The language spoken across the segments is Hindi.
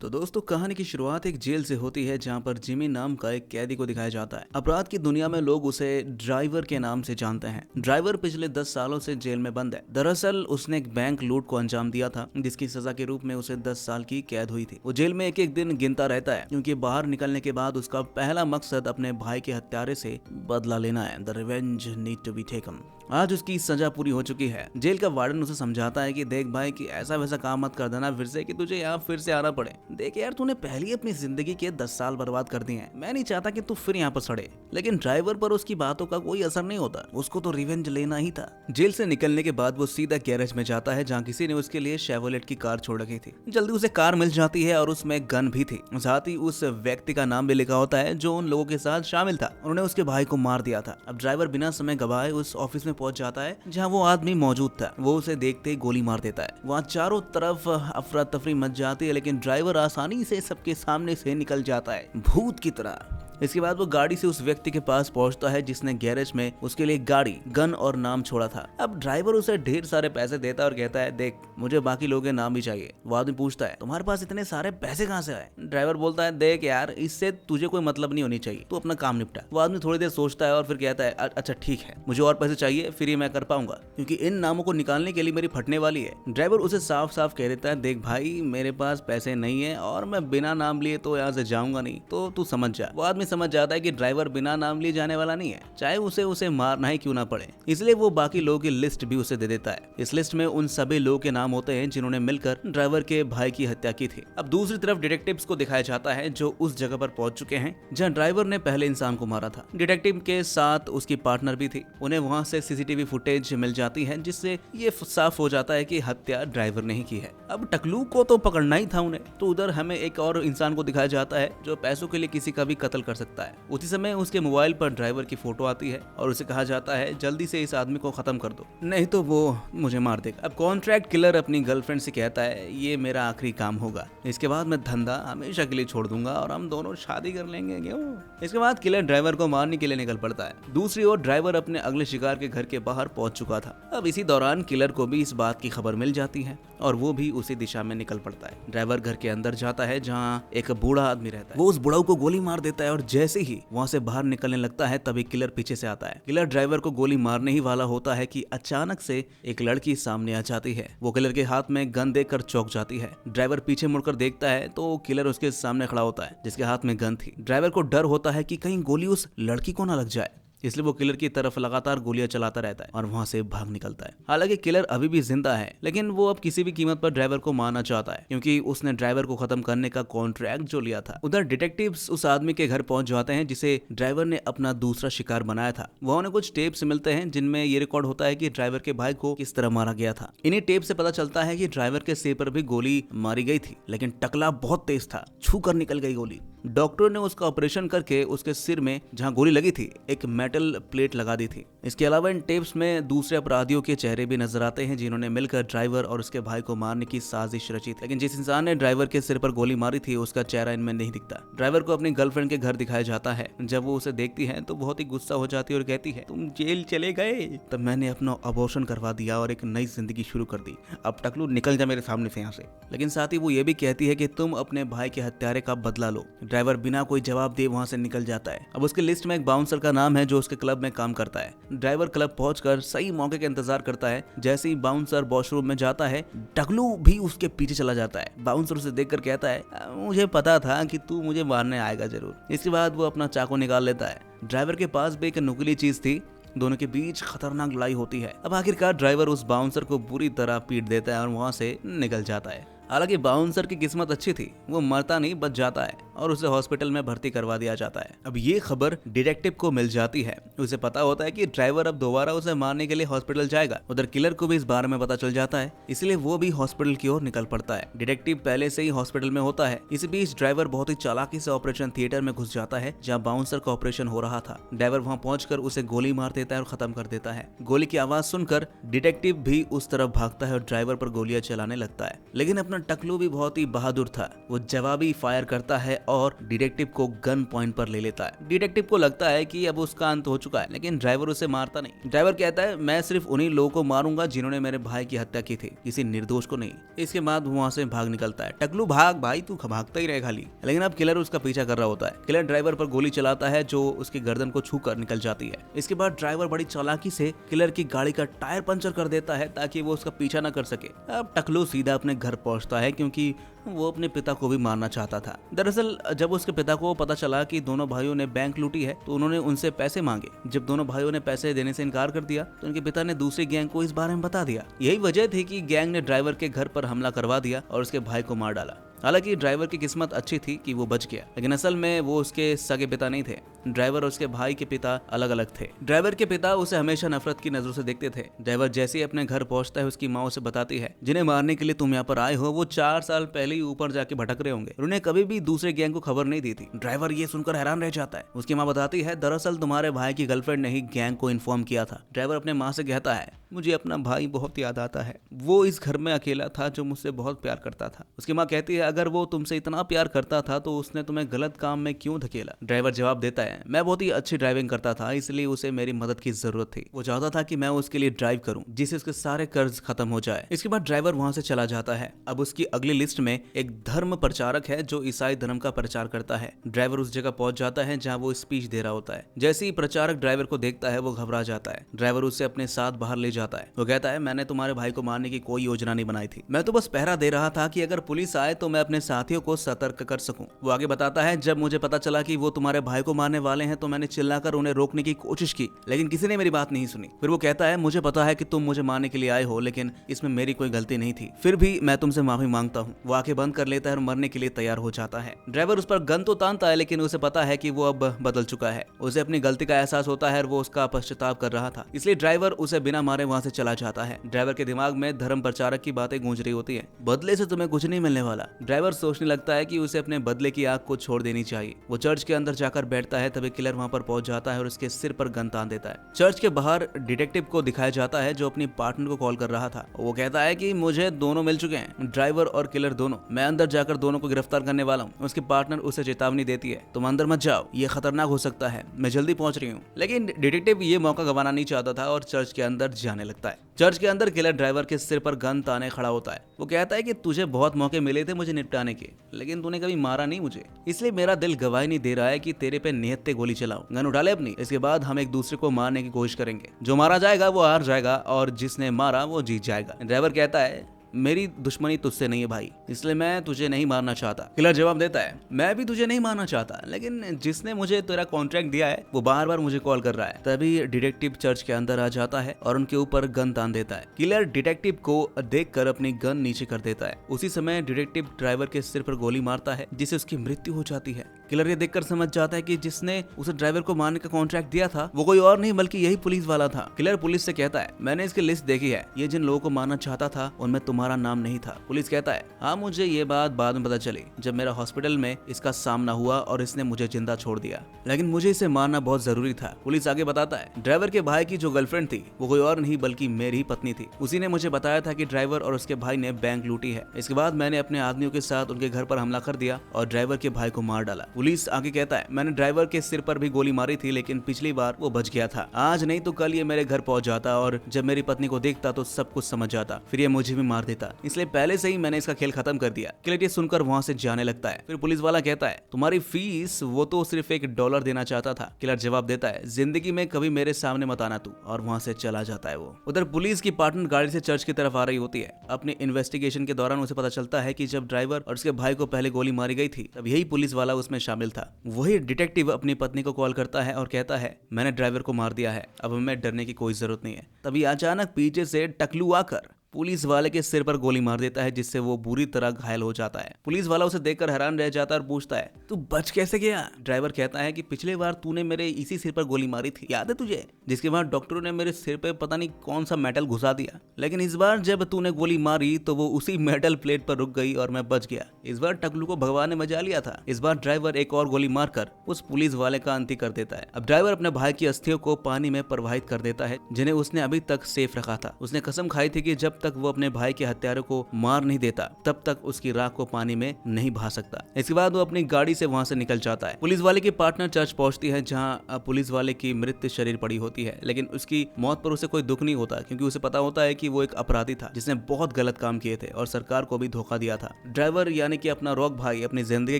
तो दोस्तों कहानी की शुरुआत एक जेल से होती है जहां पर जिमी नाम का एक कैदी को दिखाया जाता है। अपराध की दुनिया में लोग उसे ड्राइवर के नाम से जानते हैं। ड्राइवर पिछले 10 सालों से जेल में बंद है। दरअसल उसने एक बैंक लूट को अंजाम दिया था जिसकी सजा के रूप में उसे 10 साल की कैद हुई थी। वो जेल में एक एक दिन गिनता रहता है क्योंकि बाहर निकलने के बाद उसका पहला मकसद अपने भाई के हत्यारे से बदला लेना है। The revenge need to be taken. आज उसकी सजा पूरी हो चुकी है। जेल का वार्डन उसे समझाता है कि देख भाई कि ऐसा वैसा काम मत कर देना फिर से कि तुझे यहाँ फिर से आना पड़े। देख यार तूने पहली अपनी जिंदगी के 10 साल बर्बाद कर दिए हैं। मैं नहीं चाहता कि तू फिर यहाँ पर सड़े। लेकिन ड्राइवर पर उसकी बातों का कोई असर नहीं होता। उसको तो रिवेंज लेना ही था। जेल से निकलने के बाद वो सीधा गैरेज में जाता है जहाँ किसी ने उसके लिए शेवलेट की कार छोड़ रखी थी। जल्दी उसे कार मिल जाती है और उसमें गन भी थी। साथ ही उस व्यक्ति का नाम भी लिखा होता है जो उन लोगों के साथ शामिल था। उन्होंने उसके भाई को मार दिया था। अब ड्राइवर बिना समय गवाए उस ऑफिस में पहुंच जाता है जहाँ वो आदमी मौजूद था। वो उसे देखते ही गोली मार देता है। वहाँ चारों तरफ अफरा तफरी मच जाती है लेकिन ड्राइवर आसानी से सबके सामने से निकल जाता है भूत की तरह। इसके बाद वो गाड़ी से उस व्यक्ति के पास पहुंचता है जिसने गैरेज में उसके लिए गाड़ी, गन और नाम छोड़ा था। अब ड्राइवर उसे ढेर सारे पैसे देता है और कहता है देख मुझे बाकी लोगों के नाम भी चाहिए। वो आदमी पूछता है तुम्हारे पास इतने सारे पैसे कहाँ से आए? ड्राइवर बोलता है देख यार इससे तुझे कोई मतलब नहीं होनी चाहिए, तू अपना काम निपटा। वो आदमी थोड़ी देर सोचता है और फिर कहता है अच्छा ठीक है, मुझे और पैसे चाहिए फिर ही मैं कर पाऊंगा क्योंकि इन नामों को निकालने के लिए मेरी फटने वाली है। ड्राइवर उसे साफ साफ कह देता है देख भाई मेरे पास पैसे नहीं है और मैं बिना नाम लिए तो यहाँ से जाऊंगा नहीं, तो तू समझ जा। वो आदमी समझ जाता है कि ड्राइवर बिना नाम लिए जाने वाला नहीं है, चाहे उसे मारना ही क्यों ना पड़े। इसलिए वो बाकी लोगों की लिस्ट भी उसे दे देता है। इस लिस्ट में उन सभी लोगों के नाम होते हैं जिन्होंने मिलकर ड्राइवर के भाई की हत्या की थी। अब दूसरी तरफ डिटेक्टिव्स को दिखाया जाता है जो उस जगह पर पहुंच चुके हैं जहां ड्राइवर ने पहले इंसान को मारा था। डिटेक्टिव के साथ उसकी पार्टनर भी थी। उन्हें वहां से सीसीटीवी फुटेज मिल जाती है जिससे ये साफ हो जाता है कि हत्या ड्राइवर ने ही की है। अब टकलू को तो पकड़ना ही था उन्हें, तो उधर हमें एक और इंसान को दिखाया जाता है जो पैसों के लिए किसी का भी कत्ल कर सकता है। उसी समय उसके मोबाइल पर ड्राइवर की फोटो आती है और उसे कहा जाता है जल्दी से इस आदमी को खत्म कर दो नहीं तो वो मुझे मार देगा। अब कॉन्ट्रैक्ट किलर अपनी गर्लफ्रेंड से कहता है ये मेरा आखिरी काम होगा, इसके बाद मैं धंधा हमेशा के लिए छोड़ दूंगा और हम दोनों शादी कर लेंगे। क्यों? इसके बाद किलर ड्राइवर को मारने के लिए निकल पड़ता है। दूसरी ओर ड्राइवर अपने अगले शिकार के घर के बाहर पहुंच चुका था। अब इसी दौरान किलर को भी इस बात की खबर मिल जाती है और वो भी उसी दिशा में निकल पड़ता है। ड्राइवर घर के अंदर जाता है जहाँ एक बूढ़ा आदमी रहता है। वो उस बुढ़ाऊ को गोली मार देता है और जैसे ही वहाँ से बाहर निकलने लगता है तभी किलर पीछे से आता है। किलर ड्राइवर को गोली मारने ही वाला होता है कि अचानक से एक लड़की सामने आ जाती है। वो किलर के हाथ में गन देखकर चौंक जाती है। ड्राइवर पीछे मुड़कर देखता है तो किलर उसके सामने खड़ा होता है जिसके हाथ में गन थी। ड्राइवर को डर होता है कि कहीं गोली उस लड़की को ना लग जाए, इसलिए वो किलर की तरफ लगातार गोलियां चलाता रहता है और वहां से भाग निकलता है। हालांकि किलर अभी भी जिंदा है लेकिन वो अब किसी भी कीमत पर ड्राइवर को मारना चाहता है क्योंकि उसने ड्राइवर को खत्म करने का कॉन्ट्रैक्ट जो लिया था। उधर डिटेक्टिव्स उस आदमी के घर पहुंच जाते हैं जिसे ड्राइवर ने अपना दूसरा शिकार बनाया था। वहां उन्हें कुछ टेप्स मिलते हैं जिनमें ये रिकॉर्ड होता है कि ड्राइवर के भाई को किस तरह मारा गया था। इन्हीं टेप से पता चलता है कि ड्राइवर के सिर पर भी गोली मारी गई थी लेकिन टकला बहुत तेज था, छू कर निकल गई गोली। डॉक्टर ने उसका ऑपरेशन करके उसके सिर में जहां गोली लगी थी एक मेटल प्लेट लगा दी थी। इसके अलावा इन टेप्स में दूसरे अपराधियों के चेहरे भी नजर आते हैं जिन्होंने मिलकर ड्राइवर और उसके भाई को मारने की साजिश रची थी। लेकिन जिस इंसान ने ड्राइवर के सिर पर गोली मारी थी उसका चेहरा इनमें नहीं दिखता। ड्राइवर को अपनी गर्लफ्रेंड के घर दिखाया जाता है। जब वो उसे देखती है तो बहुत ही गुस्सा हो जाती है और कहती है तुम जेल चले गए तब मैंने अपना अबॉर्शन करवा दिया और एक नई जिंदगी शुरू कर दी। अब टकलू निकल जा मेरे सामने से यहाँ से। लेकिन साथ ही वो ये भी कहती है कि तुम अपने भाई के हत्यारे का बदला लो। ड्राइवर बिना कोई जवाब दे वहां से निकल जाता है। अब उसकी लिस्ट में एक बाउंसर का नाम है जो उसके क्लब में काम करता है। ड्राइवर क्लब पहुंचकर सही मौके का इंतजार करता है। जैसे ही बाउंसर वॉशरूम में जाता है टकलू भी उसके पीछे चला जाता है। बाउंसर उसे देखकर कहता है मुझे पता था कि तू मुझे मारने आएगा जरूर। इसके बाद वो अपना चाकू निकाल लेता है। ड्राइवर के पास भी एक नुकीली चीज थी। दोनों के बीच खतरनाक लड़ाई होती है। अब आखिरकार ड्राइवर उस बाउंसर को बुरी तरह पीट देता है और वहां से निकल जाता है। हालांकि बाउंसर की किस्मत अच्छी थी, वो मरता नहीं बच जाता है और उसे हॉस्पिटल में भर्ती करवा दिया जाता है। अब ये खबर डिटेक्टिव को मिल जाती है। उसे पता होता है कि ड्राइवर अब दोबारा उसे मारने के लिए हॉस्पिटल जाएगा। उधर किलर को भी इस बारे में पता चल जाता है, इसलिए वो भी हॉस्पिटल की ओर निकल पड़ता है। डिटेक्टिव पहले से ही हॉस्पिटल में होता है। इसी बीच ड्राइवर बहुत ही चालाकी से ऑपरेशन थिएटर में घुस जाता है जहाँ बाउंसर का ऑपरेशन हो रहा था। ड्राइवर वहाँ पहुंचकर उसे गोली मार देता है और खत्म कर देता है। गोली की आवाज सुनकर डिटेक्टिव भी उस तरफ भागता है और ड्राइवर पर गोलियां चलाने लगता है। लेकिन अपना टकलू भी बहुत ही बहादुर था। वो जवाबी फायर करता है और डिटेक्टिव को गन पॉइंट पर ले लेता है। डिटेक्टिव को लगता है कि अब उसका अंत हो चुका है, लेकिन ड्राइवर उसे मारता नहीं। ड्राइवर कहता है मैं सिर्फ उन्हीं लोगों को मारूंगा जिन्होंने मेरे भाई की हत्या की थी, किसी निर्दोष को नहीं। इसके बाद वो वहां से भाग निकलता है। टकलू भाग भाई, तू भागता ही रहे खाली। लेकिन अब किलर उसका पीछा कर रहा होता है। किलर ड्राइवर पर गोली चलाता है जो उसकी गर्दन को छूकर निकल जाती है। इसके बाद ड्राइवर बड़ी चालाकी से किलर की गाड़ी का टायर पंचर कर देता है ताकि वो उसका पीछा न कर सके। अब टकलू सीधा अपने घर पहुंचता है क्योंकि वो अपने पिता को भी मारना चाहता था। दरअसल जब उसके पिता को पता चला कि दोनों भाइयों ने बैंक लूटी है तो उन्होंने उनसे पैसे मांगे। जब दोनों भाइयों ने पैसे देने से इनकार कर दिया तो उनके पिता ने दूसरी गैंग को इस बारे में बता दिया। यही वजह थी कि गैंग ने ड्राइवर के घर पर हमला करवा दिया और उसके भाई को मार डाला। हालांकि ड्राइवर की किस्मत अच्छी थी कि वो बच गया, लेकिन असल में वो उसके सगे पिता नहीं थे। ड्राइवर और उसके भाई के पिता अलग अलग थे। ड्राइवर के पिता उसे हमेशा नफरत की नजरों से देखते थे। ड्राइवर जैसे ही अपने घर पहुंचता है उसकी माँ उसे बताती है जिन्हें मारने के लिए तुम यहाँ पर आए हो वो 4 साल पहले ही ऊपर जाके भटक रहे होंगे। उन्हें कभी भी दूसरे गैंग को खबर नहीं दी थी। ड्राइवर ये सुनकर हैरान रह जाता है। उसकी माँ बताती है दरअसल तुम्हारे भाई की गर्लफ्रेंड ने ही गैंग को इन्फॉर्म किया था। ड्राइवर अपने माँ से कहता है मुझे अपना भाई बहुत याद आता है, वो इस घर में अकेला था जो मुझसे बहुत प्यार करता था। उसकी माँ कहती है अगर वो तुमसे इतना प्यार करता था तो उसने तुम्हें गलत काम में क्यों धकेला। ड्राइवर जवाब देता है मैं बहुत ही अच्छी ड्राइविंग करता था इसलिए उसे मेरी मदद की जरूरत थी। वो चाहता था कि मैं उसके लिए ड्राइव करूं जिससे उसके सारे कर्ज खत्म हो जाए। इसके बाद ड्राइवर वहां से चला जाता है। अब उसकी अगली लिस्ट में एक धर्म प्रचारक है जो ईसाई धर्म का प्रचार करता है। ड्राइवर उस जगह पहुंच जाता है जहाँ वो स्पीच दे रहा होता है। जैसे ही प्रचारक ड्राइवर को देखता है वो घबरा जाता है। ड्राइवर उसे अपने साथ बाहर ले जाता है। वो कहता है मैंने तुम्हारे भाई को मारने की कोई योजना नहीं बनाई थी, मैं तो बस पहरा दे रहा था कि अगर पुलिस आए तो मैं अपने साथियों को सतर्क कर सकूं। वो आगे बताता है जब मुझे पता चला कि वो तुम्हारे भाई को मारने वाले हैं तो मैंने चिल्लाकर उन्हें रोकने की कोशिश की, लेकिन किसी ने मेरी बात नहीं सुनी। फिर वो कहता है मुझे पता है कि तुम मुझे मारने के लिए आए हो, लेकिन इसमें मेरी कोई गलती नहीं थी, फिर भी मैं तुमसे माफी मांगता हूँ। वो आंखें बंद कर लेता है और मरने के लिए तैयार हो जाता है। ड्राइवर उस पर गन तो तानता है लेकिन उसे पता है कि वो अब बदल चुका है। उसे अपनी गलती का एहसास होता है और वो उसका पश्चाताप कर रहा था, इसलिए ड्राइवर उसे बिना मारे वहां से चला जाता है। ड्राइवर के दिमाग में धर्म प्रचारक की बातें गूंज रही होती है, बदले से तुम्हें कुछ नहीं मिलने वाला। ड्राइवर सोचने लगता है कि उसे अपने बदले की आग को छोड़ देनी चाहिए। वो चर्च के अंदर जाकर बैठता है, तभी किलर वहां पर पहुंच जाता है और उसके सिर पर गन तान देता है। चर्च के बाहर डिटेक्टिव को दिखाया जाता है जो अपनी पार्टनर को कॉल कर रहा था। वो कहता है कि मुझे दोनों मिल चुके हैं, ड्राइवर और किलर दोनों। मैं अंदर जाकर दोनों को गिरफ्तार करने वाला हूँ। उसकी पार्टनर उसे चेतावनी देती है तुम अंदर मत जाओ, ये खतरनाक हो सकता है, मैं जल्दी पहुंच रही हूँ। लेकिन डिटेक्टिव ये मौका गंवाना नहीं चाहता था और चर्च के अंदर जाने लगता है। चर्च के अंदर किलर ड्राइवर के सिर पर गन ताने खड़ा होता है। वो कहता है कि तुझे बहुत मौके मिले थे मुझे निपटाने के, लेकिन तूने कभी मारा नहीं मुझे, इसलिए मेरा दिल गवाही नहीं दे रहा है कि तेरे पे निहत्ते गोली चलाऊं। गन उठा ले अपनी, इसके बाद हम एक दूसरे को मारने की कोशिश करेंगे। जो मारा जाएगा वो हार जाएगा और जिसने मारा वो जीत जाएगा। ड्राइवर कहता है मेरी दुश्मनी तुझसे नहीं है भाई, इसलिए मैं तुझे नहीं मारना चाहता। किलर जवाब देता है मैं भी तुझे नहीं मारना चाहता, लेकिन जिसने मुझे तेरा कॉन्ट्रैक्ट दिया है वो बार बार मुझे कॉल कर रहा है। तभी डिटेक्टिव चर्च के अंदर आ जाता है और उनके ऊपर गन तान देता है। किलर डिटेक्टिव को देखकर अपनी गन नीचे कर देता है। उसी समय डिटेक्टिव ड्राइवर के सिर पर गोली मारता है जिससे उसकी मृत्यु हो जाती है। किलर ये देखकर समझ जाता है कि जिसने उसे ड्राइवर को मारने का कॉन्ट्रैक्ट दिया था वो कोई और नहीं बल्कि यही पुलिस वाला था। किलर पुलिस से कहता है मैंने इसकी लिस्ट देखी है, ये जिन लोगों को मारना चाहता था उनमें तुम्हारा नाम नहीं था। पुलिस कहता है हाँ मुझे ये बात बाद में पता चली जब मेरा हॉस्पिटल में इसका सामना हुआ और इसने मुझे जिंदा छोड़ दिया, लेकिन मुझे इसे मारना बहुत जरूरी था। पुलिस आगे बताता है ड्राइवर के भाई की जो गर्लफ्रेंड थी वो कोई और नहीं बल्कि मेरी ही पत्नी थी। उसी ने मुझे बताया था कि ड्राइवर और उसके भाई ने बैंक लूटी है। इसके बाद मैंने अपने आदमियों के साथ उनके घर पर हमला कर दिया और ड्राइवर के भाई को मार डाला। पुलिस आगे कहता है मैंने ड्राइवर के सिर पर भी गोली मारी थी, लेकिन पिछली बार वो बच गया था। आज नहीं तो कल ये मेरे घर पहुंच जाता और जब मेरी पत्नी को देखता तो सब कुछ समझ जाता, फिर ये मुझे भी मार देता, इसलिए पहले से ही मैंने इसका खेल खत्म कर दिया। किलर ये सुनकर वहां से जाने लगता है। फिर पुलिस वाला कहता है तुम्हारी फीस, वो तो सिर्फ $1 देना चाहता था। किलर जवाब देता है जिंदगी में कभी मेरे सामने मत आना तू, और वहां से चला जाता है वो। उधर पुलिस की पार्टनर गाड़ी से चर्च की तरफ आ रही होती है। अपने इन्वेस्टिगेशन के दौरान उसे पता चलता है कि जब ड्राइवर और उसके भाई को पहले गोली मारी गई थी तब यही पुलिस वाला उसमें शामिल था। वही डिटेक्टिव अपनी पत्नी को कॉल करता है और कहता है मैंने ड्राइवर को मार दिया है, अब हमें डरने की कोई जरूरत नहीं है। तभी अचानक पीछे से टकलू आकर पुलिस वाले के सिर पर गोली मार देता है जिससे वो बुरी तरह घायल हो जाता है। पुलिस वाला उसे देखकर हैरान रह जाता है और पूछता है तू बच कैसे गया। ड्राइवर कहता है कि पिछले बार तूने मेरे इसी सिर पर गोली मारी थी, याद है तुझे, जिसके बाद डॉक्टरों ने मेरे सिर पे पता नहीं कौन सा मेटल घुसा दिया, लेकिन इस बार जब तूने गोली मारी तो वो उसी मेटल प्लेट पर रुक गई और मैं बच गया। इस बार टकलू को भगवान ने मजा लिया था। इस बार ड्राइवर एक और गोली मारकर उस पुलिस वाले का अंत कर देता है। अब ड्राइवर अपने भाई की अस्थियों को पानी में प्रवाहित कर देता है जिन्हें उसने अभी तक सेफ रखा था। उसने कसम खाई थी कि जब जब तक वो अपने भाई के हत्यारों को मार नहीं देता तब तक उसकी राख को पानी में नहीं भा सकता। इसके बाद वो अपनी गाड़ी से वहां से निकल जाता है। पुलिस वाले की पार्टनर चर्च पहुंचती है जहां पुलिस वाले की मृत शरीर पड़ी होती है, लेकिन उसकी मौत पर उसे कोई दुख नहीं होता क्योंकि उसे पता होता है कि वो एक अपराधी था जिसने बहुत गलत काम किए थे और सरकार को भी धोखा दिया था। ड्राइवर यानी कि अपना रॉक भाई अपनी जिंदगी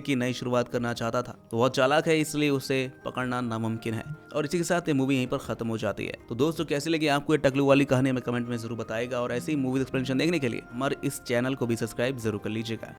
की नई शुरुआत करना चाहता था, तो बहुत चालाक है इसलिए उसे पकड़ना नामुमकिन है। और इसी के साथ ये मूवी यहीं पर खत्म हो जाती है। तो दोस्तों कैसी लगी आपको ये टकलू वाली कहानी में कमेंट में जरूर बताएगा और ऐसी ही मूवी एक्सप्लेनेशन देखने के लिए हमारे इस चैनल को भी सब्सक्राइब जरूर कर लीजिएगा।